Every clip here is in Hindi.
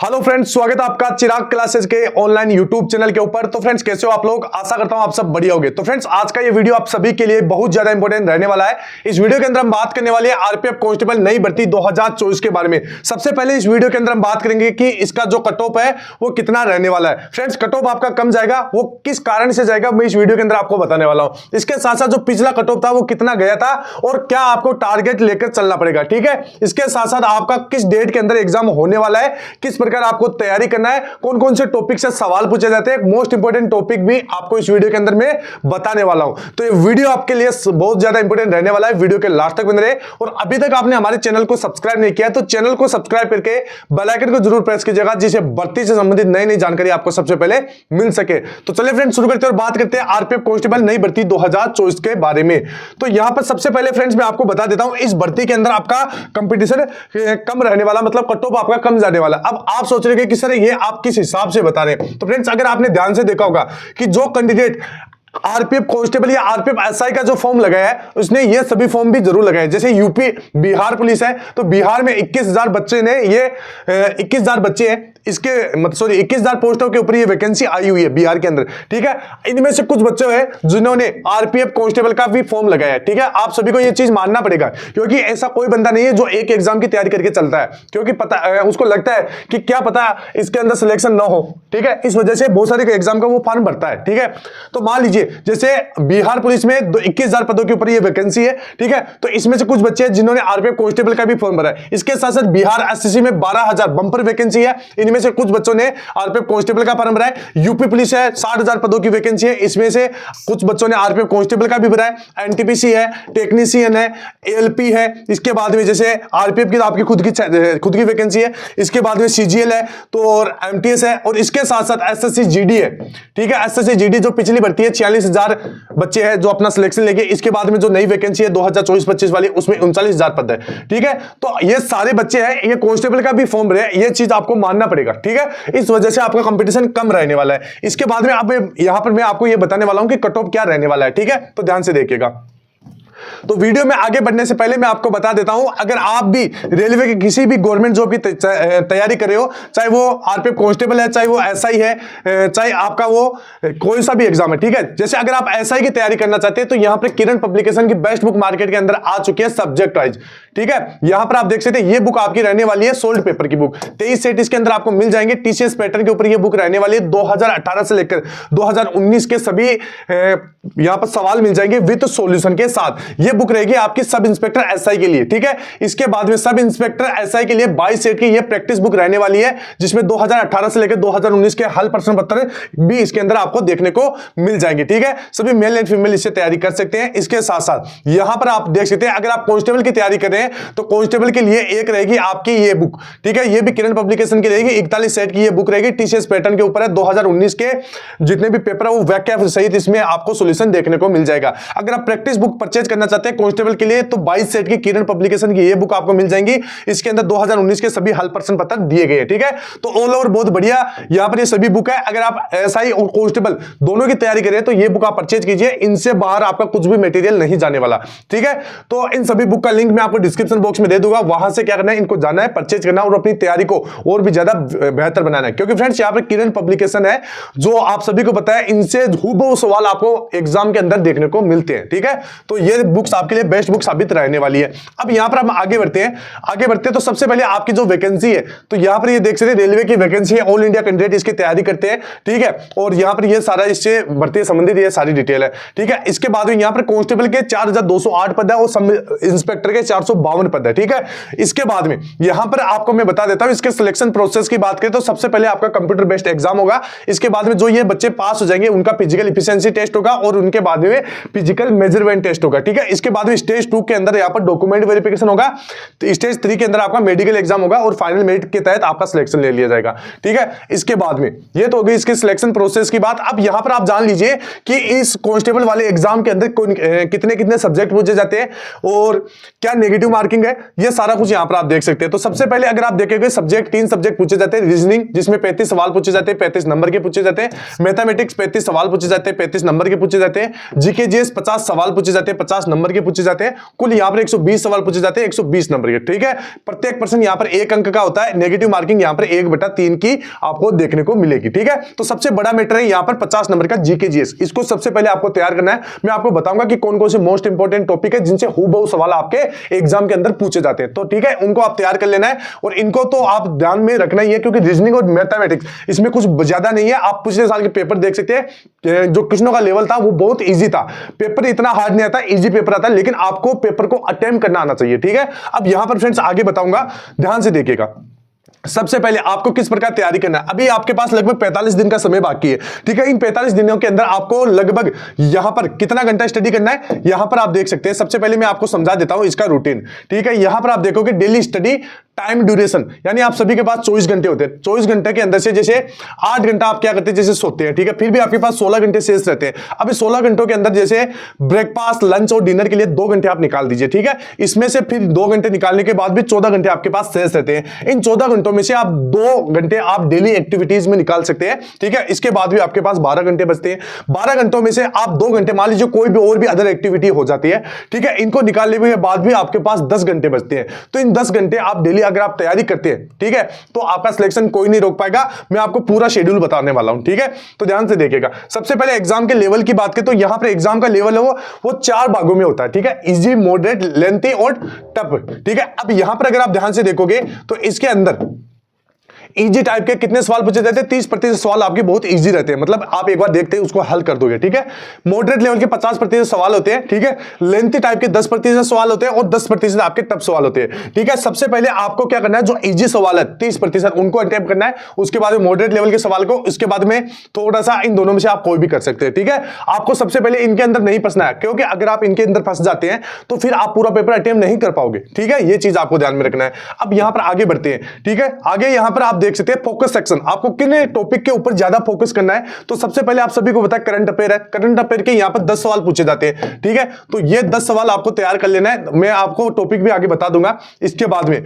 हेलो फ्रेंड्स, स्वागत है आपका चिराग क्लासेस के ऑनलाइन यूट्यूब चैनल के ऊपर। तो फ्रेंड्स, कैसे हो आप लोग? आशा करता हूं आप सब बढ़िया होंगे। तो फ्रेंड्स, आज का ये वीडियो आप सभी के लिए बहुत ज्यादा इंपॉर्टेंट रहने वाला है। इस वीडियो के अंदर हम बात करने वाले हैं आरपीएफ कांस्टेबल नई भर्ती 2024 के बारे में। सबसे पहले इस वीडियो के अंदर हम बात करेंगे कि इसका जो कट ऑफ है वो कितना रहने वाला है। फ्रेंड्स, कट ऑफ आपका कम जाएगा, वो किस कारण से जाएगा मैं इस वीडियो के अंदर आपको बताने वाला हूं। इसके साथ साथ जो पिछला कट ऑफ था वो कितना गया था और क्या आपको टारगेट लेकर चलना पड़ेगा, ठीक है। इसके साथ साथ आपका किस डेट के अंदर एग्जाम होने वाला है, किस प्रकार आपको तैयारी करना है, कौन कौन से टॉपिक से सवाल पूछे जाते हैं, मोस्ट इंपोर्टेंट टॉपिक भी आपको इस वीडियो के अंदर मैं बताने वाला हूं। तो ये वीडियो आपके लिए बहुत ज्यादा इंपोर्टेंट रहने वाला है, वीडियो के लास्ट तक बने रहे। और अभी तक आपने हमारे चैनल को सब्सक्राइब नहीं किया तो चैनल को सब्सक्राइब करके बेल आइकन को जरूर प्रेस कीजिएगा, जिससे भर्ती से संबंधित नई नई जानकारी आपको सबसे पहले मिल सके। तो चलिए फ्रेंड्स, शुरू करते हैं और बात करते हैं आरपीएफ कांस्टेबल नई भर्ती 2024 के बारे में। तो यहां पर सबसे पहले फ्रेंड्स मैं आपको बता देता हूं, इस भर्ती के अंदर आपका कंपटीशन कम रहने वाला, मतलब कट ऑफ आपका कम जाने वाला। अब आप सोच रहे हैं कि सर ये आप किस हिसाब से बता रहे हैं। तो फ्रेंड्स, अगर आपने ध्यान से देखा होगा कि जो कैंडिडेट आरपीएफ कांस्टेबल या आरपीएफ एसआई का जो फॉर्म लगाया है उसने ये सभी फॉर्म भी जरूर लगाए। जैसे यूपी बिहार पुलिस है तो बिहार में 21,000 बच्चे ने ये 21,000 बच्चे हैं, इसके मतलब 21,000 पोस्टों के ऊपर ये वैकेंसी आई हुई है बिहार के अंदर, ठीक है। इनमें से कुछ बच्चे हैं जिन्होंने आरपीएफ कांस्टेबल का भी फॉर्म लगाया है, ठीक है। आप सभी को ये चीज मानना पड़ेगा, क्योंकि ऐसा कोई बंदा नहीं है जो एक एग्जाम की तैयारी करके चलता है, क्योंकि पता उसको लगता है कि क्या पता इसके अंदर सिलेक्शन ना हो, ठीक है। इस वजह से बहुत सारे एग्जाम का वो फॉर्म भरता है, ठीक है। तो मान लीजिए जैसे बिहार पुलिस में 21,000 पदों के ऊपर ये वैकेंसी है, ठीक है। तो इसमें से कुछ बच्चे हैं जिन्होंने आरपीएफ कांस्टेबल का भी फॉर्म भरा है। इसके साथ साथ बिहार एसएससी में 12,000 बंपर वैकेंसी है, इनमें से कुछ बच्चों ने आरपीएफ कांस्टेबल का फॉर्म भरा है। यूपी पुलिस है 60,000 पदों की वैकेंसी है, इसमें से कुछ बच्चों ने आरपीएफ कांस्टेबल का भी भरा है। एनटीपीसी है, टेक्नीशियन है, एएलपी है। इसके बाद में जैसे आरपीएफ की आपकी खुद की वैकेंसी है। इसके बाद में सीजीएल है, तो और एमटीएस है, और इसके साथ साथ एसएससी जीडी है, ठीक है। एसएससी जीडी जो पिछली भर्ती है 46,000 बच्चे हैं जो अपना सिलेक्शन लेंगे। इसके बाद में जो नई वैकेंसी है 2024-25 वाली, उसमें 39,000 पद है, ठीक है। तो ये सारे बच्चे हैं, ये कांस्टेबल का भी फॉर्म भरे, ये चीज आपको मानना पड़ेगा, ठीक है। इस वजह से आपका कंपटीशन कम रहने वाला है। इसके बाद में आप यहां पर मैं आपको ये बताने वाला हूं कि कट ऑफ क्या रहने वाला है, ठीक है। तो ध्यान से देखिएगा। तो वीडियो में आगे बढ़ने से पहले मैं आपको बता देता हूं, अगर आप भी रेलवे के किसी भी गवर्नमेंट जॉब की तैयारी कर रहे हो, चाहे वो आरपीएफ कांस्टेबल है, चाहे वो एसआई है, चाहे आपका वो कोई सा भी एग्जाम है, ठीक है। जैसे अगर आप एसआई की तैयारी करना चाहते हैं तो यहां पर किरण पब्लिकेशन की बेस्ट बुक मार्केट के अंदर आ चुकी है सब्जेक्ट वाइज, ठीक है। यहां पर आप देख सकते हैं ये बुक आपकी रहने वाली है सोल्ड पेपर की बुक। 23 सेट इसके अंदर आपको मिल जाएंगे। टीसीएस पैटर्न के ऊपर ये बुक रहने वाली है। 2018 से लेकर 2019 के सभी यहां पर सवाल मिल जाएंगे विद सॉल्यूशन के साथ। ये बुक रहेगी आपकी सब इंस्पेक्टर एसआई के लिए, ठीक है। इसके बाद में सब इंस्पेक्टर एसआई के लिए 22 सेट की ये प्रैक्टिस बुक रहने वाली है, जिसमें 2018 से लेकर 2019 के हल प्रश्न पत्र भी इसके अंदर आपको देखने को मिल जाएंगे, ठीक है। सभी मेल एंड फीमेल इससे तैयारी कर सकते हैं। इसके साथ साथ यहां पर आप देख सकते हैं, अगर आप कांस्टेबल की तैयारी कर रहे हैं तो कांस्टेबल के लिए एक रहेगी आपकी ये बुक, ठीक है। ये भी किरण पब्लिकेशन की रहेगी, 41 सेट की ये बुक रहेगी। टीसीएस पैटर्न के ऊपर है। 2019 के जितने भी पेपर है वो व्याख्या सहित इसमें आपको सॉल्यूशन देखने को मिल जाएगा। अगर आप प्रैक्टिस बुक परचेज करना चाहते हैं कांस्टेबल के लिए तो 22 सेट की किरण पब्लिकेशन की ये बुक आपको मिल जाएंगी। इसके अंदर 2019 के सभी हल प्रश्न पत्र दिए गए हैं, ठीक है। तो ऑल ओवर बहुत बढ़िया यहां पर ये सभी बुक है। अगर आप एसआई और कांस्टेबल दोनों की तैयारी कर रहे हैं तो ये बुक आप परचेज कीजिए। इनसे बाहर आपका कुछ भी मटेरियल नहीं जाने वाला, ठीक है। तो इन सभी बुक का लिंक मैं आपको डिस्क्रिप्शन बॉक्स में दे दूंगा, वहां से क्या करना है, इनको जाना है, परचेज करना और अपनी तैयारी को और भी ज्यादा बेहतर बनाना है। क्योंकि फ्रेंड्स यहां पर किरण पब्लिकेशन है जो आप सभी को पता है, इनसे हूबहू सवाल आपको एग्जाम के अंदर देखने को मिलते हैं, ठीक है। तो ये बुक्स आपके लिए बेस्ट बुक साबित रहने वाली है। अब यहां पर हम आगे बढ़ते हैं तो सबसे पहले आपकी जो वैकेंसी है, तो यहां पर ये देख सकते हैं रेलवे की वैकेंसी है। ऑल इंडिया कैंडिडेट इसकी तैयारी करते हैं, ठीक है। और यहां पर ये सारा इससे भर्ती संबंधित ये सारी डिटेल है, ठीक है। इसके बाद में यहां पर कांस्टेबल के 4,208 पद है और सब इंस्पेक्टर के 452 पद है, ठीक है। इसके बाद में यहां पर आपको मैं बता देता हूं, इसके सिलेक्शन प्रोसेस की बात करें तो सबसे पहले आपका कंप्यूटर बेस्ड एग्जाम होगा। इसके बाद में जो ये बच्चे पास हो जाएंगे उनका फिजिकल एफिशिएंसी टेस्ट होगा और उनके बाद में फिजिकल मेजरमेंट टेस्ट होगा, ठीक है। इसके बाद में स्टेज 2 के अंदर यहां पर डॉक्यूमेंट वेरिफिकेशन होगा। तो स्टेज 3 के अंदर आपका मेडिकल एग्जाम होगा और फाइनल मेरिट के तहत आपका सिलेक्शन ले लिया जाएगा, ठीक है। इसके बाद में ये तो होगी इसके सिलेक्शन प्रोसेस की बात। अब यहां पर आप जान लीजिए कि इस कांस्टेबल वाले एग्जाम के अंदर कितने कितने सब्जेक्ट पूछे जाते हैं और क्या नेगेटिव मार्किंग है, ये सारा कुछ यहां पर आप देख सकते हैं। तो सबसे पहले अगर आप देखेंगे सब्जेक्ट 3 सब्जेक्ट पूछे जाते हैं। रीजनिंग जिसमें 35 सवाल पूछे जाते हैं, 35 नंबर के पूछे जाते हैं। मैथमेटिक्स 35 सवाल पूछे जाते हैं, 35 नंबर के पूछे जाते हैं। जीके जीएस 50 सवाल पूछे जाते हैं, 50 150 नंबर के पूछे जाते हैं, कुल यहाँ पर 120 सवाल पूछे जाते हैं 120 नंबर के, ठीक है। प्रत्येक प्रश्न यहाँ पर 1 अंक का होता है, नेगेटिव मार्किंग यहाँ पर 1/3 की आपको देखने को मिलेगी, ठीक है। तो सबसे बड़ा मैटर है यहाँ पर 50 नंबर का जीके जीएस, इसको सबसे पहले आपको तैयार करना है। मैं आपको बताऊंगा कि कौन कौन से मोस्ट इंपोर्टेंट टॉपिक है जिनसे हूबहू सवाल आपके एग्जाम के अंदर पूछे जाते हैं, तो ठीक है, उनको आप तैयार कर लेना है। और इनको तो आप ध्यान में रखना ही है, क्योंकि रीजनिंग और मैथमेटिक्स इसमें कुछ ज्यादा नहीं है। आप पिछले साल के पेपर देख सकते हैं, जो क्वेश्चनों का लेवल था वो बहुत इजी था, पेपर इतना हार्ड नहीं आता, इजी पेपर आता है, लेकिन आपको पेपर को अटेम्प्ट करना आना चाहिए, ठीक है। अब यहां पर फ्रेंड्स आगे बताऊंगा, ध्यान से देखिएगा। सबसे पहले आपको किस प्रकार तैयारी करना है। अभी आपके पास लगभग 45 दिन का समय बाकी है, ठीक है। इन 45 दिनों के अंदर आपको लगभग यहां पर कितना घंटा स्टडी करना है, यहां पर आप देख सकते हैं। सबसे पहले मैं आपको समझा देता हूं इसका रूटीन, ठीक है। यहां पर आप देखोगे डेली स्टडी टाइम ड्यूरेशन, यानी आप सभी के पास 24 घंटे होते हैं। 24 घंटे के अंदर से जैसे 8 घंटा आप क्या करते हैं, जैसे सोते हैं, ठीक है, फिर भी आपके पास 16 घंटे शेष रहते हैं। अभी 16 घंटों के अंदर जैसे ब्रेकफास्ट, लंच और डिनर के लिए 2 घंटे आप निकाल दीजिए, ठीक है। इसमें से फिर 2 घंटे निकालने के बाद भी 14 घंटे आपके पास शेष रहते हैं। इन 14 घंटों में से आप 2 घंटे आप डेली एक्टिविटीज में निकाल सकते हैं, ठीक है। इसके बाद भी आपके पास 12 घंटे बचते हैं। 12 घंटों में से आप 2 घंटे, मान लीजिए कोई भी और भी अदर एक्टिविटी हो जाती है, ठीक है, इनको निकालने के बाद भी आपके पास 10 घंटे बचते हैं। तो इन 10 घंटे आप डेली अगर आप तैयारी करते हैं, ठीक है, तो आपका सिलेक्शन कोई नहीं रोक पाएगा। मैं आपको पूरा शेड्यूल बताने वाला हूं, ठीक है। तो ध्यान से देखिएगा। सबसे पहले एग्जाम के लेवल की बात करें तो यहां पर एग्जाम का लेवल है वो 4 भागों में होता है, ठीक है। इजी, मॉडरेट, लेंथी और टफ, ठीक है। अब यहां पर अगर आप ध्यान से देखोगे तो इसके अंदर इजी टाइप के कितने सवाल पूछे जाते हैं, 30% सवाल आपके बहुत इजी रहते हैं, मतलब आप एक बार देखते हैं उसको हल कर दोगे, ठीक है। मॉडरेट लेवल के 50% सवाल होते हैं, ठीक है। लेंथी टाइप के 10% सवाल होते हैं और 10% आपके टफ सवाल होते हैं, ठीक है। सबसे पहले आपको क्या करना है, जो इजी सवाल है 30% उनको अटेम्प्ट करना है, उसके बाद में मॉडरेट लेवल के सवाल को, उसके बाद में थोड़ा सा इन दोनों में से आप कोई भी कर सकते हैं, ठीक है। आपको सबसे पहले इनके अंदर नहीं फंसना है, क्योंकि अगर आप इनके अंदर फंस जाते हैं तो फिर आप पूरा पेपर अटेम्प्ट नहीं कर पाओगे, ठीक है। ये चीज आपको ध्यान में रखना है। अब यहां पर आगे बढ़ते हैं, ठीक है। आगे यहां पर आप देख सकते हैं फोकस सेक्शन, आपको किन टॉपिक के ऊपर ज्यादा फोकस करना है। तो सबसे पहले आप सभी को पता है करंट अफेयर है, करंट अफेयर के यहां पर 10 सवाल पूछे जाते हैं, ठीक है। तो ये 10 सवाल आपको तैयार कर लेना है, मैं आपको टॉपिक भी आगे बता दूंगा। इसके बाद में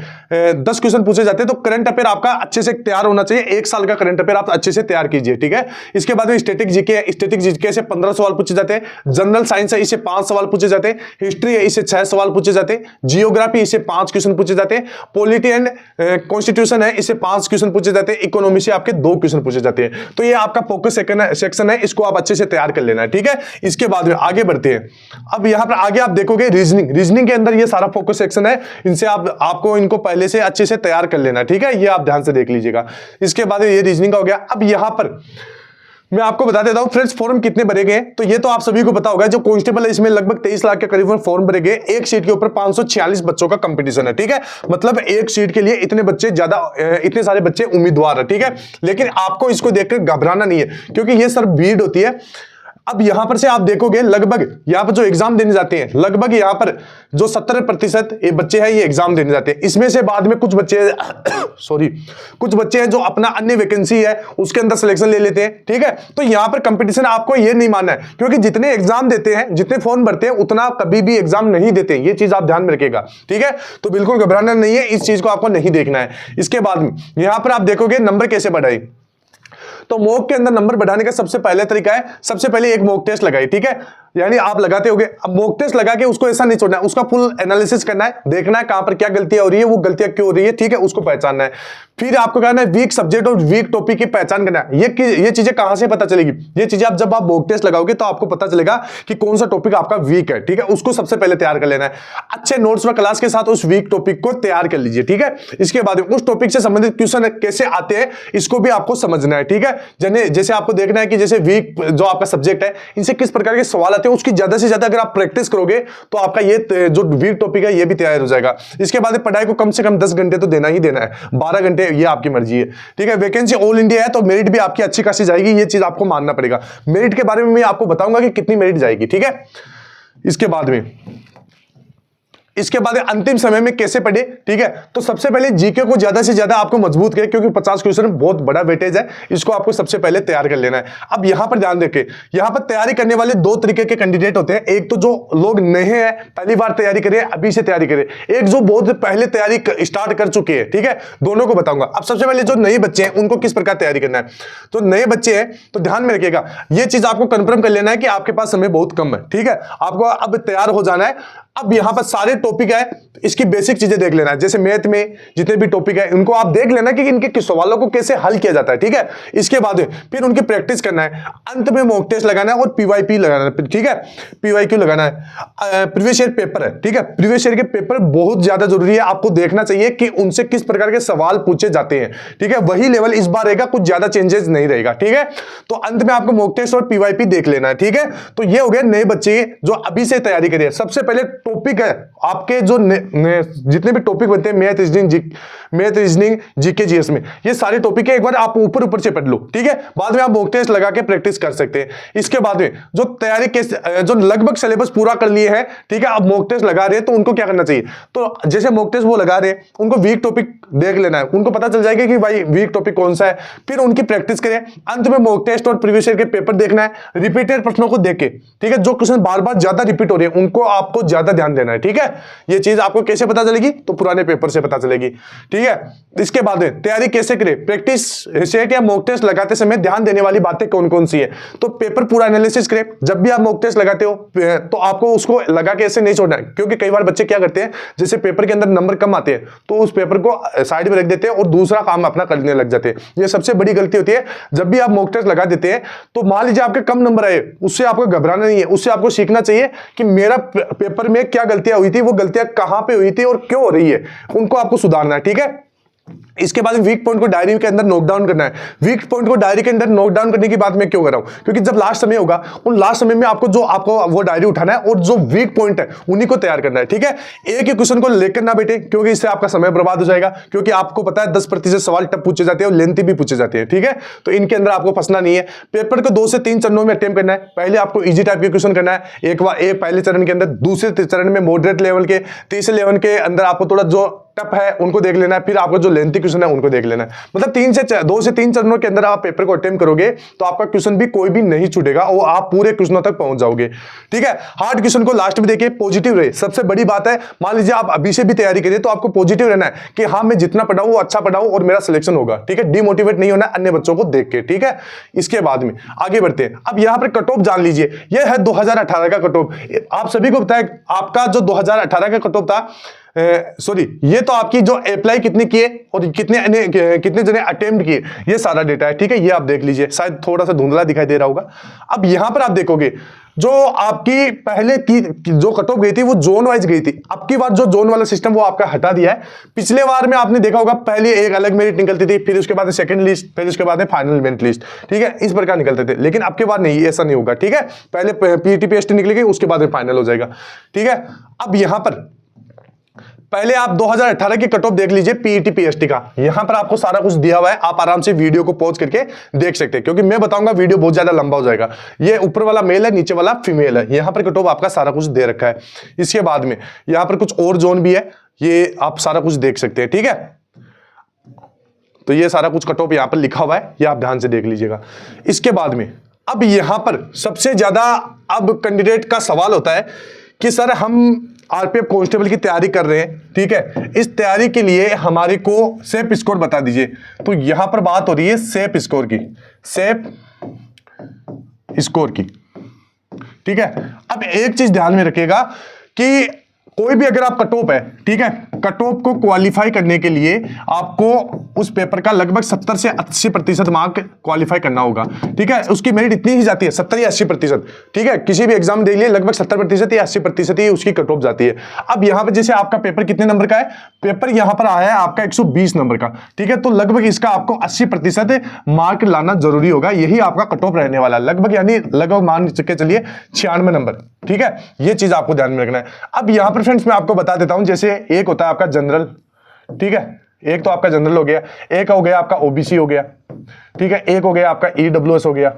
10 क्वेश्चन पूछे जाते हैं, तो करंट अफेयर आपका अच्छे से तैयार होना चाहिए। 1 साल का करंट अफेयर आप अच्छे से तैयार कीजिए, ठीक है। इसके बाद में स्टैटिक जीके है, स्टैटिक जीके से 15 सवाल पूछे जाते हैं। जनरल साइंस है, इससे 5 सवाल पूछे जाते हैं। हिस्ट्री है, इससे 6 सवाल पूछे जाते हैं। जियोग्राफी, इससे 5 क्वेश्चन पूछे जाते हैं। पॉलिटी एंड कॉन्स्टिट्यूशन है, इससे 5 क्वेश्चन पूछे जाते हैं। इकोनॉमी से आपके 2 क्वेश्चन पूछे जाते हैं। तो ये आपका फोकस सेक्शन है, इसको आप अच्छे से तैयार कर लेना है, ठीक है। इसके बाद में आगे बढ़ते हैं। अब यहां पर आगे आप देखोगे रीजनिंग, रीजनिंग के अंदर ये सारा फोकस सेक्शन है, इनसे आपको इनको पहले से अच्छे से तैयार कर लेना है, ठीक है। ये आप ध्यान से देख लीजिएगा। इसके बाद ये रीजनिंग का हो गया। अब यहां पर मैं आपको बता देता हूं फ्रेंड्स, फॉर्म कितने भरे गए। तो ये तो आप सभी को पता होगा, जो कांस्टेबल है इसमें लगभग 23 लाख के करीब फॉर्म भरे गए। एक सीट के ऊपर 546 बच्चों का कंपटीशन है, ठीक है। मतलब एक सीट के लिए इतने बच्चे ज्यादा, इतने सारे बच्चे उम्मीदवार है, ठीक है। लेकिन आपको इसको देखकर घबराना नहीं है, क्योंकि ये सिर्फ भीड़ होती है। अब यहां पर से आप देखोगे लगभग यहां पर जो एग्जाम देने जाते हैं, लगभग यहां पर जो 70% ये बच्चे हैं ये एग्जाम देने जाते हैं। इसमें से बाद में कुछ बच्चे सॉरी कुछ बच्चे हैं जो अपना अन्य वैकेंसी है उसके अंदर सिलेक्शन ले लेते हैं, ठीक है। तो यहां पर कंपटीशन आपको ये नहीं मानना है, क्योंकि जितने एग्जाम देते हैं, जितने फॉर्म भरते हैं, उतना कभी भी एग्जाम नहीं देते हैं। ये चीज आप ध्यान में रखिएगा, ठीक है। तो बिल्कुल घबराना नहीं है, इस चीज को आपको नहीं देखना है। इसके बाद में यहां पर आप देखोगे नंबर कैसे बढ़ाए। तो मॉक के अंदर नंबर बढ़ाने का सबसे पहले तरीका है, सबसे पहले एक मॉक टेस्ट लगाई, ठीक है। यानी आप लगाते होगे, अब मॉक टेस्ट लगा के उसको ऐसा नहीं छोड़ना है, उसका फुल एनालिसिस करना है, देखना है कहां पर क्या गलतियां हो रही है, वो गलतियां क्यों हो रही है, ठीक है, उसको पहचानना है। फिर आपको कहना है वीक सब्जेक्ट और वीक टॉपिक की पहचान करना है। ये चीजें कहां से पता चलेगी, ये चीजें आप जब आप मॉक टेस्ट लगाओगे तो आपको पता चलेगा कि कौन सा टॉपिक आपका वीक है, ठीक है। उसको सबसे पहले तैयार कर लेना है। अच्छे नोट्स व क्लास के साथ उस वीक टॉपिक को तैयार कर लीजिए, ठीक है। इसके बाद उस टॉपिक से संबंधित क्वेश्चन कैसे आते हैं इसको भी आपको समझना है, ठीक है। जैसे आपको देखना है कि जैसे वीक जो आपका सब्जेक्ट है, इनसे किस प्रकार के सवाल आते हैं, उसकी ज्यादा से ज्यादा अगर आप प्रैक्टिस करोगे तो आपका ये जो वीक टॉपिक है ये भी तैयार हो जाएगा। इसके बाद पढ़ाई को कम से कम 10 घंटे तो देना ही देना है, 12 घंटे ये आपकी मर्जी है, ठीक है। वैकेंसी ऑल इंडिया है तो मेरिट भी आपकी अच्छी खासी जाएगी, ये चीज आपको मानना पड़ेगा। मेरिट के बारे में मैं आपको बताऊंगा कि कितनी मेरिट जाएगी, ठीक है। इसके बाद में इसके बाद अंतिम समय में कैसे पढ़े, ठीक है। तो सबसे पहले जीके को ज्यादा से ज्यादा आपको मजबूत करें, क्योंकि 50 क्वेश्चन बहुत बड़ा वेटेज है, इसको आपको सबसे पहले तैयार कर लेना है। अब यहां पर ध्यान रखें, यहां पर तैयारी करने वाले दो तरीके के कैंडिडेट होते हैं। एक तो जो लोग नए हैं, पहली बार तैयारी करें, अभी से तैयारी करें, एक जो बहुत पहले तैयारी स्टार्ट कर चुके हैं, ठीक है। दोनों को बताऊंगा। अब सबसे पहले जो नए बच्चे हैं उनको किस प्रकार तैयारी करना है। तो नए बच्चे हैं तो ध्यान में रखिएगा, यह चीज आपको कंफर्म कर लेना है कि आपके पास समय बहुत कम है, ठीक है। आपको अब तैयार हो जाना है। अब यहां पर सारे टॉपिक है, इसकी बेसिक चीजें देख लेना है। जैसे मैथ में जितने भी टॉपिक है उनको आप देख लेना कि इनके सवालों को कैसे हल किया जाता है, ठीक है। इसके बाद फिर उनकी प्रैक्टिस करना है, अंत में मॉक टेस्ट लगाना है और पीवाईपी लगाना है, ठीक है। पीवाईक्यू लगाना है, प्रीवियस ईयर पेपर है, ठीक है। प्रीवियस ईयर के पेपर बहुत ज्यादा जरूरी है, आपको देखना चाहिए कि उनसे किस प्रकार के सवाल पूछे जाते हैं, ठीक है। वही लेवल इस बार रहेगा, कुछ ज्यादा चेंजेस नहीं रहेगा, ठीक है। तो अंत में आपको मॉक टेस्ट और पीवाईपी देख लेना है, ठीक है। तो ये हो गए नए बच्चे जो अभी से तैयारी करिए। सबसे पहले टॉपिक है आपके जो जितने भी टॉपिक बनते हैं मैथ रीजनिंग जीके जीएस में, ये सारे टॉपिक है, एक बार आप ऊपर ऊपर से पढ़ लो, ठीक है। बाद में आप मॉक टेस्ट लगा के प्रैक्टिस कर सकते हैं। इसके बाद में जो तैयारी के जो लगभग सिलेबस पूरा कर लिए हैं, ठीक है, आप मॉक टेस्ट लगा रहे हैं तो उनको क्या करना चाहिए। तो जैसे मॉक टेस्ट वो लगा रहे हैं, उनको वीक टॉपिक देख लेना है, उनको पता चल जाएगा कि भाई वीक टॉपिक कौन सा है, फिर उनकी प्रैक्टिस करें। अंत में मॉक टेस्ट और प्रीवियस ईयर के पेपर देखना है, रिपीटेड प्रश्नों को देख के, ठीक है। जो क्वेश्चन बार बार ज्यादा रिपीट हो रहे हैं उनको आपको ज्यादा ध्यान देना है, ठीक है। ये चीज आपको कैसे पता चलेगी, तो पुराने पेपर से पता चलेगी, ठीक है। इसके बाद तैयारी कैसे करें, प्रैक्टिस सेट या मॉक टेस्ट लगाते समय ध्यान देने वाली बातें कौन कौन सी है। तो पेपर पूरा एनालिसिस करें। जब भी आप मॉक टेस्ट लगाते हो तो आपको उसको लगा के ऐसे नहीं छोड़ना है, क्योंकि कई बार बच्चे क्या करते हैं, जैसे पेपर के अंदर नंबर कम आते हैं तो उस पेपर को साइड में रख देते हैं और दूसरा काम अपना करने लग जाते हैं। ये सबसे बड़ी गलती होती है। जब भी आप मॉक टेस्ट लगा देते हैं तो मान लीजिए आपके कम नंबर आए, उससे आपको घबराना नहीं है, उससे आपको सीखना चाहिए कि मेरा पेपर में क्या गलतियां हुई थी, वो गलतियां कहां पे हुई थी और क्यों हो रही है, उनको आपको सुधारना है, ठीक है। इसके बाद वीक पॉइंट को डायरी के अंदर नोट डाउन करना है। वीक पॉइंट को डायरी के अंदर नोट डाउन करने की बात मैं क्यों कर रहा हूं, क्योंकि जब लास्ट समय होगा उन लास्ट समय में आपको वो डायरी उठाना है और जो वीक पॉइंट है उन्हीं को तैयार करना है, ठीक है। एक ही क्वेश्चन को लेकर ना बैठे, क्योंकि इससे आपका समय बर्बाद हो जाएगा, क्योंकि आपको पता है 10% सवाल टफ पूछे जाते हैं और लेंथी भी पूछे जाते हैं, ठीक है। तो इनके अंदर आपको फंसना नहीं है। पेपर को 2 से 3 चरणों में अटेम्प्ट करना है। पहले आपको इजी टाइप के क्वेश्चन करना है, एक पहले चरण के अंदर, दूसरे चरण में मॉडरेट लेवल के, तीसरे लेवल के अंदर आपको थोड़ा जो टफ है उनको देख लेना है, फिर आपको जो लेंथी क्वेश्चन है उनको देख लेना है। मतलब 2 से 3 चरणों के अंदर आप पेपर को अटेम्प्ट करोगे तो आपका क्वेश्चन भी कोई भी नहीं छूटेगा और आप पूरे क्वेश्चनों तक पहुंच जाओगे, ठीक है। हार्ड क्वेश्चन को लास्ट में देखिए, पॉजिटिव रहे, सबसे बड़ी बात है। मान लीजिए आप अभी से भी तैयारी करिए तो आपको पॉजिटिव रहना है कि हाँ मैं जितना पढ़ाऊं वो अच्छा पढ़ाऊं और मेरा सिलेक्शन होगा, ठीक है। डिमोटिवेट नहीं होना अन्य बच्चों को देख के, ठीक है। इसके बाद में आगे बढ़ते हैं। अब यहां पर कट ऑफ जान लीजिए, यह है 2018 का कट ऑफ। आप सभी को पता है आपका जो 2018 का कट ऑफ था, सॉरी, ये तो आपकी जो अप्लाई कितने किए और कितने जने अटेम्प्ट किए, ये सारा डेटा है, ठीक है। ये आप देख लीजिए, शायद थोड़ा सा धुंधला दिखाई दे रहा होगा। अब यहां पर आप देखोगे जो आपकी पहले की जो कट ऑफ गई थी वो जोन वाइज गई थी। अब की बार जो जोन वाला सिस्टम वो आपका हटा दिया है। पिछले बार में आपने देखा होगा पहले एक अलग मेरिट निकलती थी, फिर उसके बाद सेकंड लिस्ट, फिर उसके बाद फाइनल मेरिट लिस्ट, ठीक है। इस प्रकार निकलते थे, लेकिन अब की बार नहीं, ऐसा नहीं होगा, ठीक है। पहले पीटी पीएसटी निकलेगी, उसके बाद फाइनल हो जाएगा, ठीक है। अब यहां पर पहले आप 2018 की कट ऑफ देख लीजिए पीईटी पीएसटी का, यहां पर आपको सारा कुछ दिया हुआ है। आप आराम से वीडियो को पॉज करके देख सकते हैं, क्योंकि मैं बताऊंगा वीडियो बहुत ज्यादा लंबा हो जाएगा। ये ऊपर वाला मेल है, नीचे वाला फीमेल है। यहां पर कट ऑफ आपका सारा कुछ दे रखा है। इसके बाद में यहां पर कुछ और जोन भी है, ये आप सारा कुछ देख सकते हैं, ठीक है। तो ये सारा कुछ कट ऑफ यहां पर लिखा हुआ है, ये आप ध्यान से देख लीजिएगा। इसके बाद में अब यहां पर सबसे ज्यादा अब कैंडिडेट का सवाल होता है कि सर हम आरपीएफ कांस्टेबल की तैयारी कर रहे हैं, ठीक है। इस तैयारी के लिए हमारे को सेफ स्कोर बता दीजिए। तो यहां पर बात हो रही है सेफ स्कोर की, सेफ स्कोर की, ठीक है। अब एक चीज ध्यान में रखिएगा कि कोई भी अगर आप कट ऑफ है, ठीक है, कट ऑफ को क्वालिफाई करने के लिए आपको उस पेपर का लगभग 70 से 80% मार्क क्वालिफाई करना होगा, ठीक है। उसकी मेरिट इतनी ही जाती है, 70 या 80%, ठीक है। किसी भी एग्जाम दे लिए लगभग 70% या 80% ही उसकी कट ऑफ जाती है। अब यहां पर जैसे आपका पेपर कितने नंबर का है, पेपर यहां पर आया है आपका 120 नंबर का, ठीक है। तो लगभग इसका आपको 80% मार्क लाना जरूरी होगा, यही आपका कट ऑफ रहने वाला है लगभग, यानी लगभग मान के चलिए 96 नंबर, ठीक है। ये चीज आपको ध्यान में रखना है। अब यहां पर फ्रेंड्स मैं आपको बता देता हूं, जैसे एक होता है आपका जनरल, ठीक है, एक तो आपका जनरल हो गया, एक हो गया आपका ओबीसी हो गया, ठीक है, एक हो गया आपका ईडब्ल्यूएस हो गया,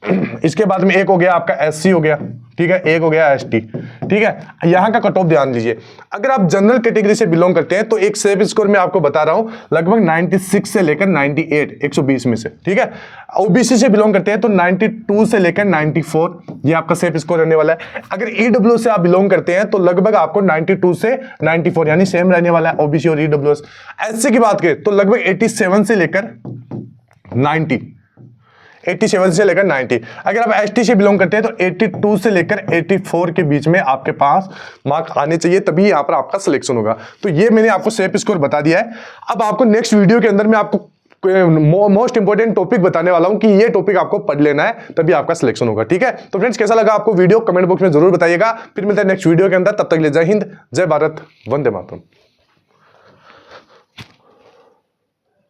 इसके बाद में एक हो गया आपका एससी हो गया, ठीक है, एक हो गया एसटी, ठीक है। यहां का कट ऑफ ध्यान दीजिए, अगर आप जनरल कैटेगरी से बिलोंग करते हैं तो एक सेफ स्कोर में आपको बता रहा हूं लगभग 96 से लेकर 98, 120 में से, ठीक है। ओबीसी से बिलोंग करते हैं तो 92 से लेकर 94 ये आपका सेफ स्कोर रहने वाला है। अगर ईडब्ल्यूएस से आप बिलोंग करते हैं तो लगभग आपको 92 से 94 यानी सेम रहने वाला है ओबीसी और ईडब्ल्यूएस। एससी की बात करें तो लगभग 87 से लेकर 90, 87 से लेकर 90। अगर आप एसटी से बिलोंग करते हैं तो 82 से लेकर 84 के बीच में आपके पास मार्क्स आने चाहिए, तभी यहां पर आपका सिलेक्शन होगा। तो ये मैंने आपको सेफ स्कोर बता दिया है। अब आपको नेक्स्ट वीडियो के अंदर मैं आपको मोस्ट इंपोर्टेंट टॉपिक बताने वाला हूं कि ये टॉपिक आपको पढ़ लेना है, तभी आपका सिलेक्शन होगा, ठीक है। तो फ्रेंड्स कैसा लगा आपको वीडियो कमेंट बॉक्स में जरूर बताइएगा। फिर मिलते हैं नेक्स्ट वीडियो के अंदर, तब तक के लिए जय हिंद, जय भारत, वंदे मातरम।